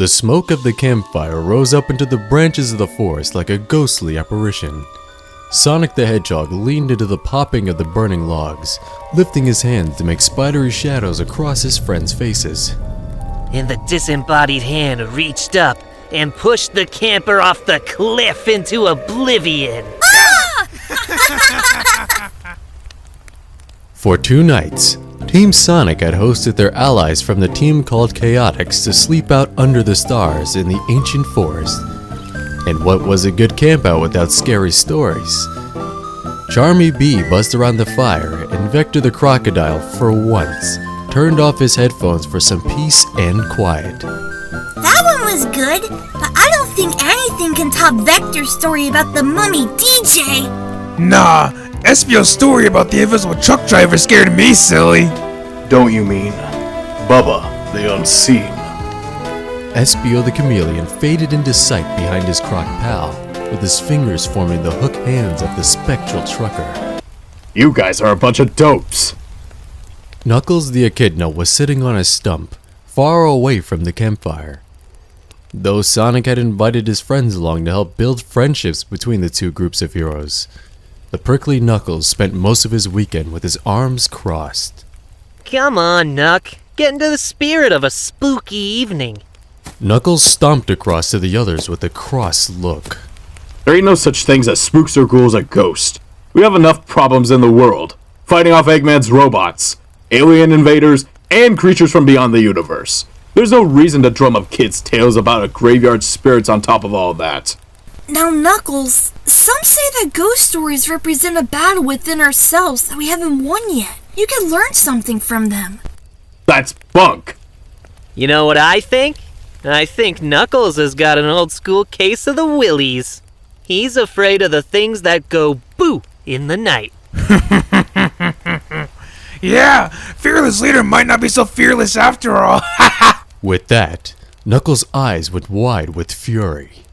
The smoke of the campfire rose up into the branches of the forest like a ghostly apparition. Sonic the Hedgehog leaned into the popping of the burning logs, lifting his hands to make spidery shadows across his friends' faces. And the disembodied hand reached up and pushed the camper off the cliff into oblivion. For 2 nights, Team Sonic had hosted their allies from the team called Chaotix to sleep out under the stars in the ancient forest. And what was a good campout without scary stories? Charmy B buzzed around the fire, and Vector the Crocodile, for once, turned off his headphones for some peace and quiet. That one was good, but I don't think anything can top Vector's story about the mummy DJ. Nah, Espio's story about the invisible truck driver scared me silly. Don't you mean Bubba the Unseen? Espio the Chameleon faded into sight behind his croc pal, with his fingers forming the hook hands of the spectral trucker. You guys are a bunch of dopes. Knuckles the Echidna was sitting on a stump, far away from the campfire. Though Sonic had invited his friends along to help build friendships between the two groups of heroes, the prickly Knuckles spent most of his weekend with his arms crossed. Come on, Knuck. Get into the spirit of a spooky evening. Knuckles stomped across to the others with a cross look. There ain't no such things as spooks or ghouls or ghosts. We have enough problems in the world. Fighting off Eggman's robots, alien invaders, and creatures from beyond the universe. There's no reason to drum up kids' tales about a graveyard spirits on top of all that. Now, Knuckles, some say that ghost stories represent a battle within ourselves that we haven't won yet. You can learn something from them. That's bunk. You know what I think? I think Knuckles has got an old school case of the willies. He's afraid of the things that go boo in the night. Yeah, fearless leader might not be so fearless after all. With that, Knuckles' eyes went wide with fury.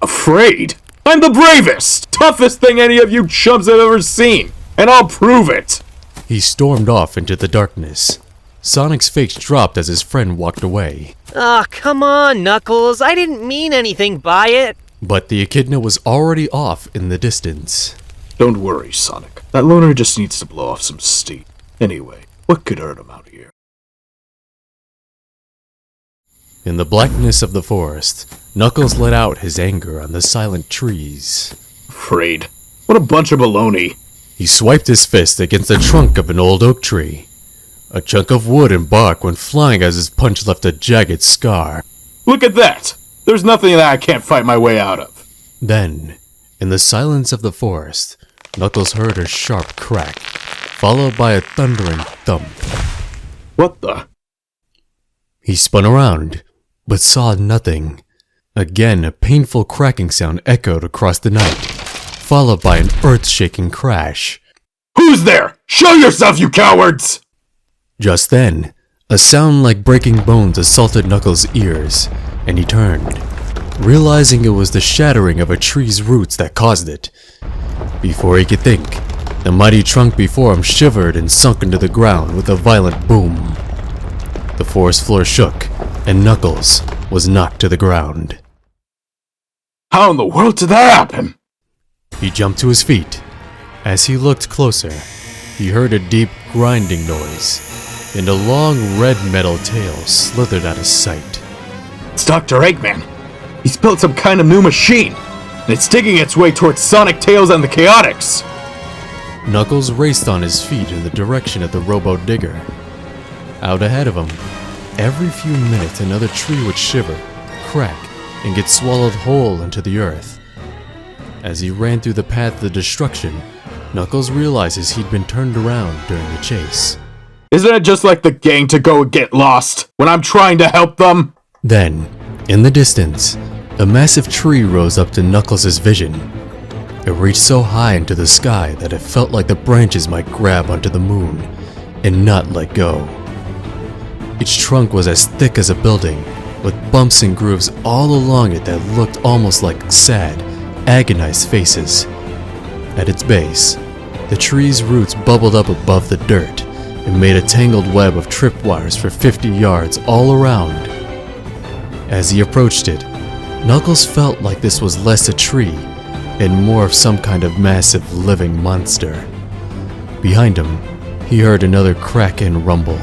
Afraid? I'm the bravest, toughest thing any of you chumps have ever seen, and I'll prove it. He stormed off into the darkness. Sonic's face dropped as his friend walked away. Aw, come on, Knuckles. I didn't mean anything by it. But the Echidna was already off in the distance. Don't worry, Sonic. That loner just needs to blow off some steam. Anyway, what could hurt him out here? In the blackness of the forest, Knuckles let out his anger on the silent trees. Afraid? What a bunch of baloney. He swiped his fist against the trunk of an old oak tree. A chunk of wood and bark went flying as his punch left a jagged scar. Look at that! There's nothing that I can't fight my way out of. Then, in the silence of the forest, Knuckles heard a sharp crack, followed by a thundering thump. What the? He spun around, but saw nothing. Again, a painful cracking sound echoed across the night, followed by an earth-shaking crash. Who's there? Show yourself, you cowards! Just then, a sound like breaking bones assaulted Knuckles' ears, and he turned, realizing it was the shattering of a tree's roots that caused it. Before he could think, the mighty trunk before him shivered and sunk into the ground with a violent boom. The forest floor shook, and Knuckles was knocked to the ground. How in the world did that happen? He jumped to his feet. As he looked closer, he heard a deep grinding noise, and a long red metal tail slithered out of sight. It's Dr. Eggman. He's built some kind of new machine, and it's digging its way towards Sonic, Tails, and the Chaotix. Knuckles raced on his feet in the direction of the robo-digger. Out ahead of him, every few minutes another tree would shiver, crack, and get swallowed whole into the earth. As he ran through the path of destruction, Knuckles realizes he'd been turned around during the chase. Isn't it just like the gang to go and get lost when I'm trying to help them? Then, in the distance, a massive tree rose up to Knuckles' vision. It reached so high into the sky that it felt like the branches might grab onto the moon and not let go. Its trunk was as thick as a building, with bumps and grooves all along it that looked almost like sad, agonized faces. At its base, the tree's roots bubbled up above the dirt and made a tangled web of tripwires for 50 yards all around. As he approached it, Knuckles felt like this was less a tree and more of some kind of massive living monster. Behind him, he heard another crack and rumble.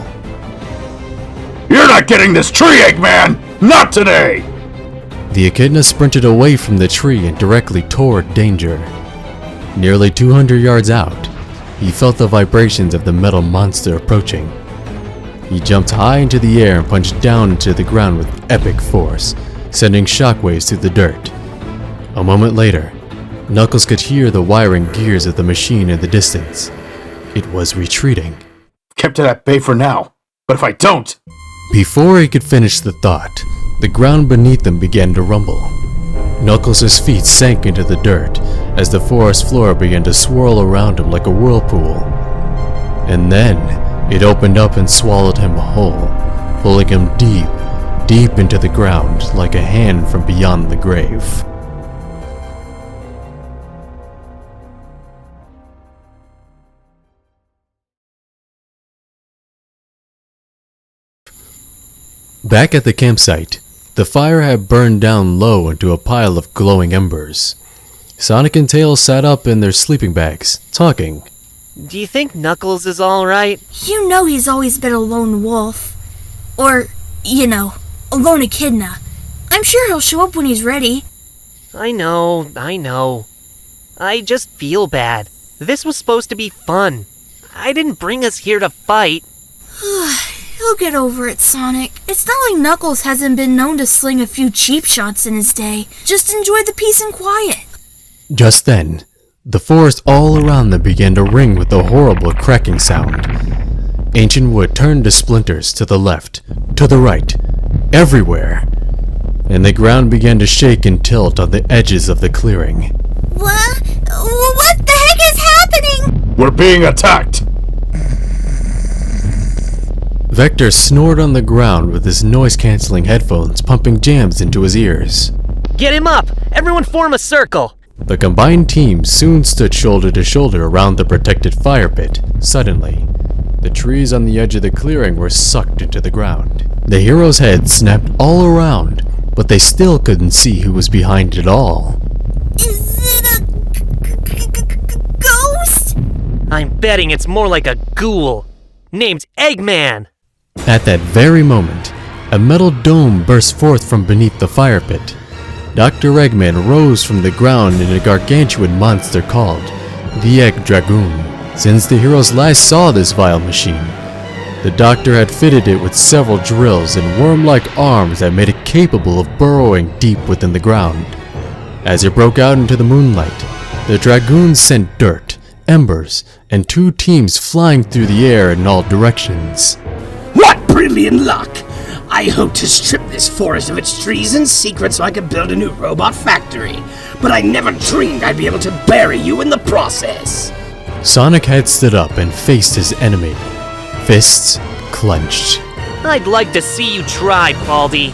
You're not getting this tree, Eggman! Not today! The Echidna sprinted away from the tree and directly toward danger. Nearly 200 yards out, he felt the vibrations of the metal monster approaching. He jumped high into the air and punched down into the ground with epic force, sending shockwaves through the dirt. A moment later, Knuckles could hear the wiring gears of the machine in the distance. It was retreating. Kept it at bay for now, but if I don't... Before he could finish the thought, the ground beneath them began to rumble. Knuckles' feet sank into the dirt as the forest floor began to swirl around him like a whirlpool. And then, it opened up and swallowed him whole, pulling him deep, deep into the ground like a hand from beyond the grave. Back at the campsite, the fire had burned down low into a pile of glowing embers. Sonic and Tails sat up in their sleeping bags, talking. Do you think Knuckles is alright? You know he's always been a lone wolf. Or, a lone echidna. I'm sure he'll show up when he's ready. I know. I just feel bad. This was supposed to be fun. I didn't bring us here to fight. He'll get over it, Sonic. It's not like Knuckles hasn't been known to sling a few cheap shots in his day. Just enjoy the peace and quiet. Just then, the forest all around them began to ring with a horrible cracking sound. Ancient wood turned to splinters to the left, to the right, everywhere. And the ground began to shake and tilt on the edges of the clearing. What the heck is happening? We're being attacked! Vector snored on the ground with his noise-canceling headphones pumping jams into his ears. Get him up! Everyone form a circle! The combined team soon stood shoulder to shoulder around the protected fire pit. Suddenly, the trees on the edge of the clearing were sucked into the ground. The heroes' heads snapped all around, but they still couldn't see who was behind it all. Is it a ghost? I'm betting it's more like a ghoul, named Eggman! At that very moment, a metal dome burst forth from beneath the fire pit. Dr. Eggman rose from the ground in a gargantuan monster called the Egg Dragoon. Since the heroes last saw this vile machine, the doctor had fitted it with several drills and worm-like arms that made it capable of burrowing deep within the ground. As it broke out into the moonlight, the Dragoon sent dirt, embers, and two teams flying through the air in all directions. What brilliant luck! I hoped to strip this forest of its trees in secret so I could build a new robot factory, but I never dreamed I'd be able to bury you in the process. Sonic had stood up and faced his enemy, fists clenched. I'd like to see you try, Baldy.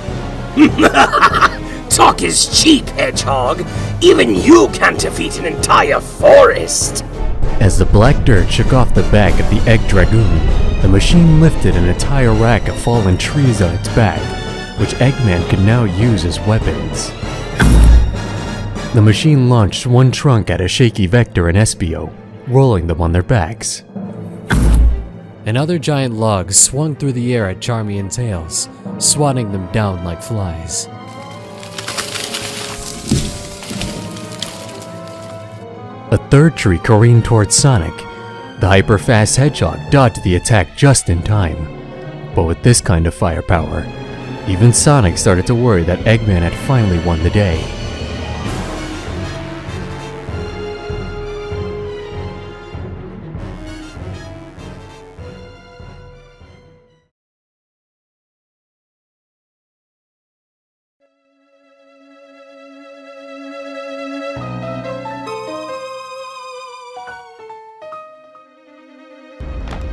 Talk is cheap, Hedgehog. Even you can't defeat an entire forest. As the black dirt shook off the back of the Egg Dragoon, the machine lifted an entire rack of fallen trees on its back, which Eggman could now use as weapons. The machine launched one trunk at a shaky Vector and Espio, rolling them on their backs. Another giant log swung through the air at Charmy and Tails, swatting them down like flies. A third tree careened towards Sonic. The hyper-fast Hedgehog dodged the attack just in time. But with this kind of firepower, even Sonic started to worry that Eggman had finally won the day.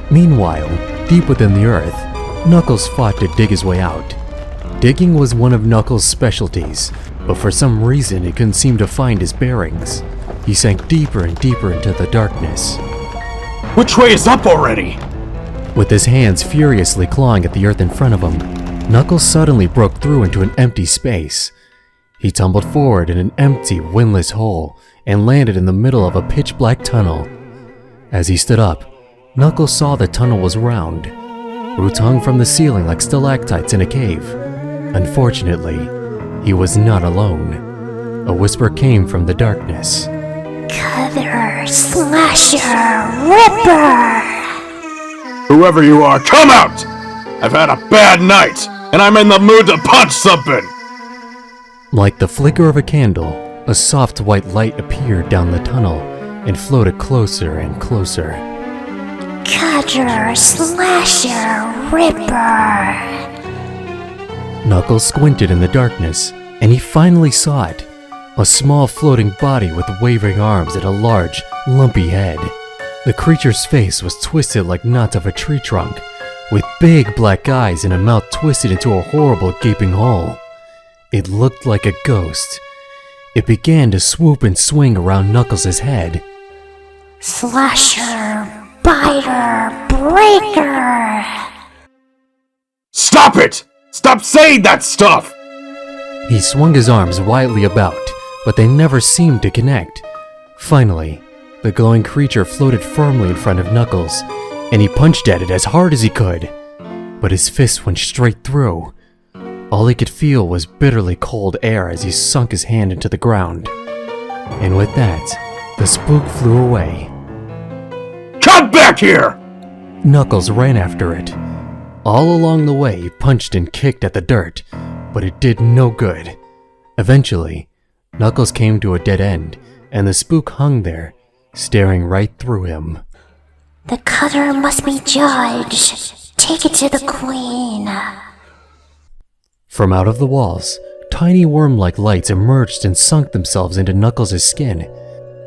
Meanwhile, deep within the earth, Knuckles fought to dig his way out. Digging was one of Knuckles' specialties, but for some reason he couldn't seem to find his bearings. He sank deeper and deeper into the darkness. Which way is up already? With his hands furiously clawing at the earth in front of him, Knuckles suddenly broke through into an empty space. He tumbled forward in an empty, windless hole and landed in the middle of a pitch-black tunnel. As he stood up, Knuckles saw the tunnel was round. Roots hung from the ceiling like stalactites in a cave. Unfortunately, he was not alone. A whisper came from the darkness. Cutter, Slasher, Ripper! Whoever you are, come out! I've had a bad night, and I'm in the mood to punch something! Like the flicker of a candle, a soft white light appeared down the tunnel and floated closer and closer. Cutter, Slasher, Ripper! Knuckles squinted in the darkness, and he finally saw it. A small floating body with wavering arms and a large, lumpy head. The creature's face was twisted like knots of a tree trunk, with big black eyes and a mouth twisted into a horrible gaping hole. It looked like a ghost. It began to swoop and swing around Knuckles' head. Slasher, Biter, Breaker! Stop it! Stop saying that stuff! He swung his arms wildly about, but they never seemed to connect. Finally, the glowing creature floated firmly in front of Knuckles, and he punched at it as hard as he could. But his fist went straight through. All he could feel was bitterly cold air as he sunk his hand into the ground. And with that, the spook flew away. Come back here! Knuckles ran after it. All along the way, he punched and kicked at the dirt, but it did no good. Eventually, Knuckles came to a dead end, and the spook hung there, staring right through him. The Cutter must be judged. Take it to the Queen. From out of the walls, tiny worm-like lights emerged and sunk themselves into Knuckles' skin.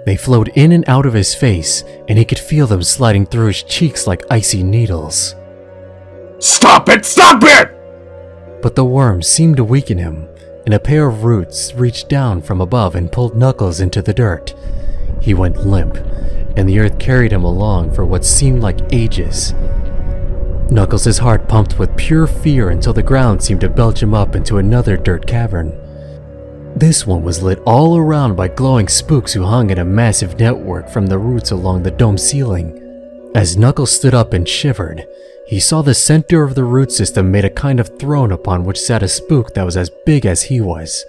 They flowed in and out of his face, and he could feel them sliding through his cheeks like icy needles. Stop it! Stop it! But the worms seemed to weaken him, and a pair of roots reached down from above and pulled Knuckles into the dirt. He went limp, and the earth carried him along for what seemed like ages. Knuckles' heart pumped with pure fear until the ground seemed to belch him up into another dirt cavern. This one was lit all around by glowing spooks who hung in a massive network from the roots along the dome ceiling. As Knuckles stood up and shivered, he saw the center of the root system made a kind of throne upon which sat a spook that was as big as he was.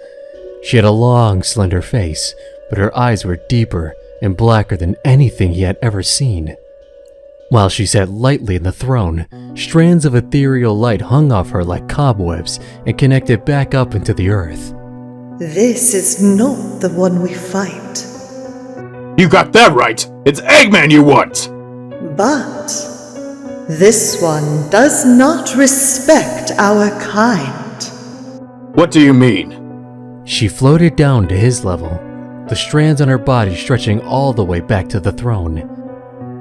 She had a long, slender face, but her eyes were deeper and blacker than anything he had ever seen. While she sat lightly in the throne, strands of ethereal light hung off her like cobwebs and connected back up into the earth. This is not the one we fight. You got that right! It's Eggman you want! But this one does not respect our kind. What do you mean? She floated down to his level, the strands on her body stretching all the way back to the throne.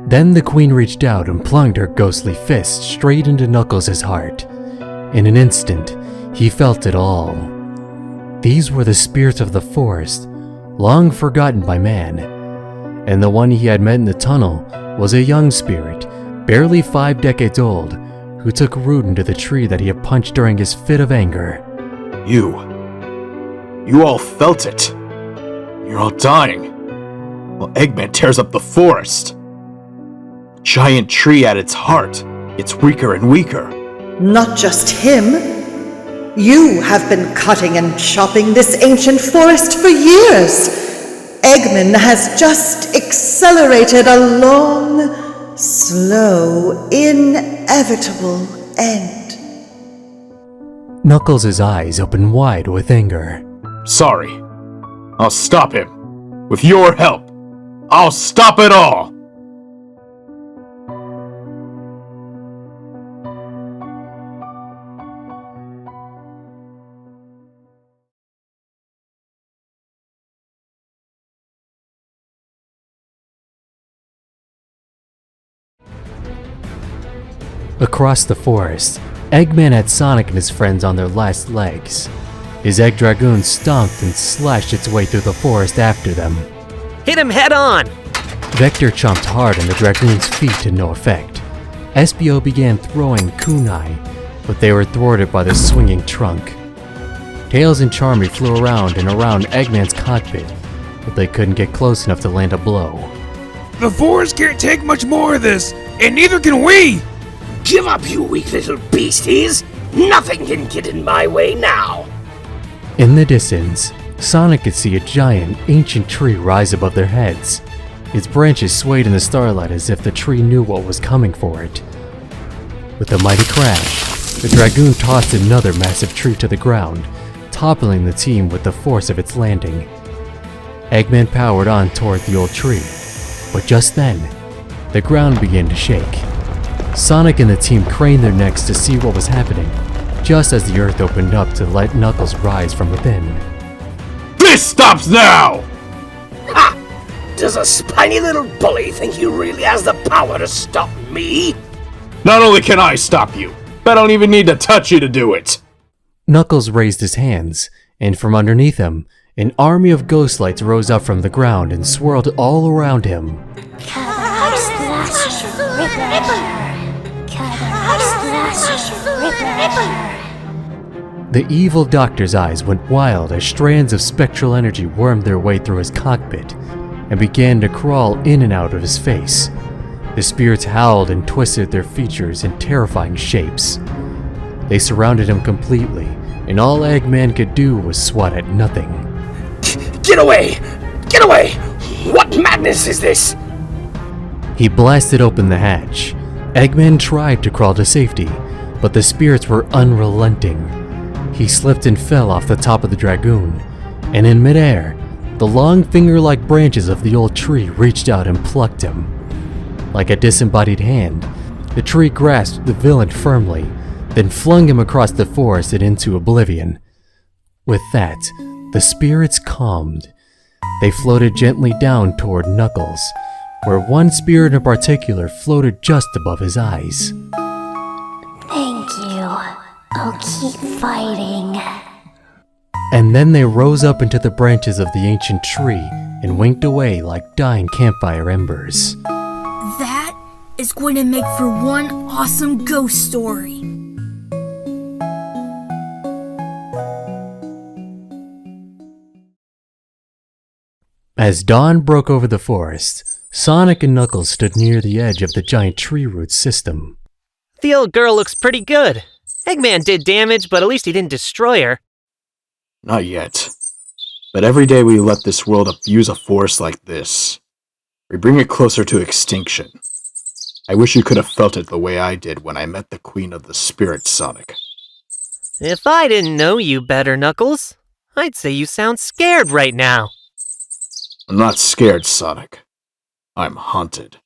Then the queen reached out and plunged her ghostly fist straight into Knuckles' heart. In an instant, he felt it all. These were the spirits of the forest, long forgotten by man. And the one he had met in the tunnel was a young spirit, barely 5 decades old, who took root into the tree that he had punched during his fit of anger. You all felt it. You're all dying. While Eggman tears up the forest. Giant tree at its heart gets weaker and weaker. Not just him. You have been cutting and chopping this ancient forest for years. Eggman has just accelerated a long, slow, inevitable end. Knuckles' eyes opened wide with anger. Sorry. I'll stop him. With your help. I'll stop it all! Across the forest, Eggman had Sonic and his friends on their last legs. His Egg Dragoon stomped and slashed its way through the forest after them. Hit him head on! Vector chomped hard on the Dragoon's feet to no effect. Espio began throwing kunai, but they were thwarted by the swinging trunk. Tails and Charmy flew around and around Eggman's cockpit, but they couldn't get close enough to land a blow. The forest can't take much more of this, and neither can we! Give up, you weak little beasties! Nothing can get in my way now! In the distance, Sonic could see a giant, ancient tree rise above their heads. Its branches swayed in the starlight as if the tree knew what was coming for it. With a mighty crash, the Dragoon tossed another massive tree to the ground, toppling the team with the force of its landing. Eggman powered on toward the old tree, but just then, the ground began to shake. Sonic and the team craned their necks to see what was happening, just as the earth opened up to let Knuckles rise from within. This stops now! Ha! Does a spiny little bully think he really has the power to stop me? Not only can I stop you, but I don't even need to touch you to do it! Knuckles raised his hands, and from underneath him, an army of ghost lights rose up from the ground and swirled all around him. The evil doctor's eyes went wild as strands of spectral energy wormed their way through his cockpit and began to crawl in and out of his face. The spirits howled and twisted their features in terrifying shapes. They surrounded him completely, and all Eggman could do was swat at nothing. Get away! Get away! What madness is this? He blasted open the hatch. Eggman tried to crawl to safety, but the spirits were unrelenting. He slipped and fell off the top of the Dragoon, and in midair, the long finger-like branches of the old tree reached out and plucked him. Like a disembodied hand, the tree grasped the villain firmly, then flung him across the forest and into oblivion. With that, the spirits calmed. They floated gently down toward Knuckles, where one spirit in particular floated just above his eyes. Thank you. I'll keep fighting. And then they rose up into the branches of the ancient tree and winked away like dying campfire embers. That is going to make for one awesome ghost story. As dawn broke over the forest, Sonic and Knuckles stood near the edge of the giant tree root system. The old girl looks pretty good. Eggman did damage, but at least he didn't destroy her. Not yet. But every day we let this world abuse a forest like this, we bring it closer to extinction. I wish you could have felt it the way I did when I met the Queen of the Spirits, Sonic. If I didn't know you better, Knuckles, I'd say you sound scared right now. I'm not scared, Sonic. I'm haunted.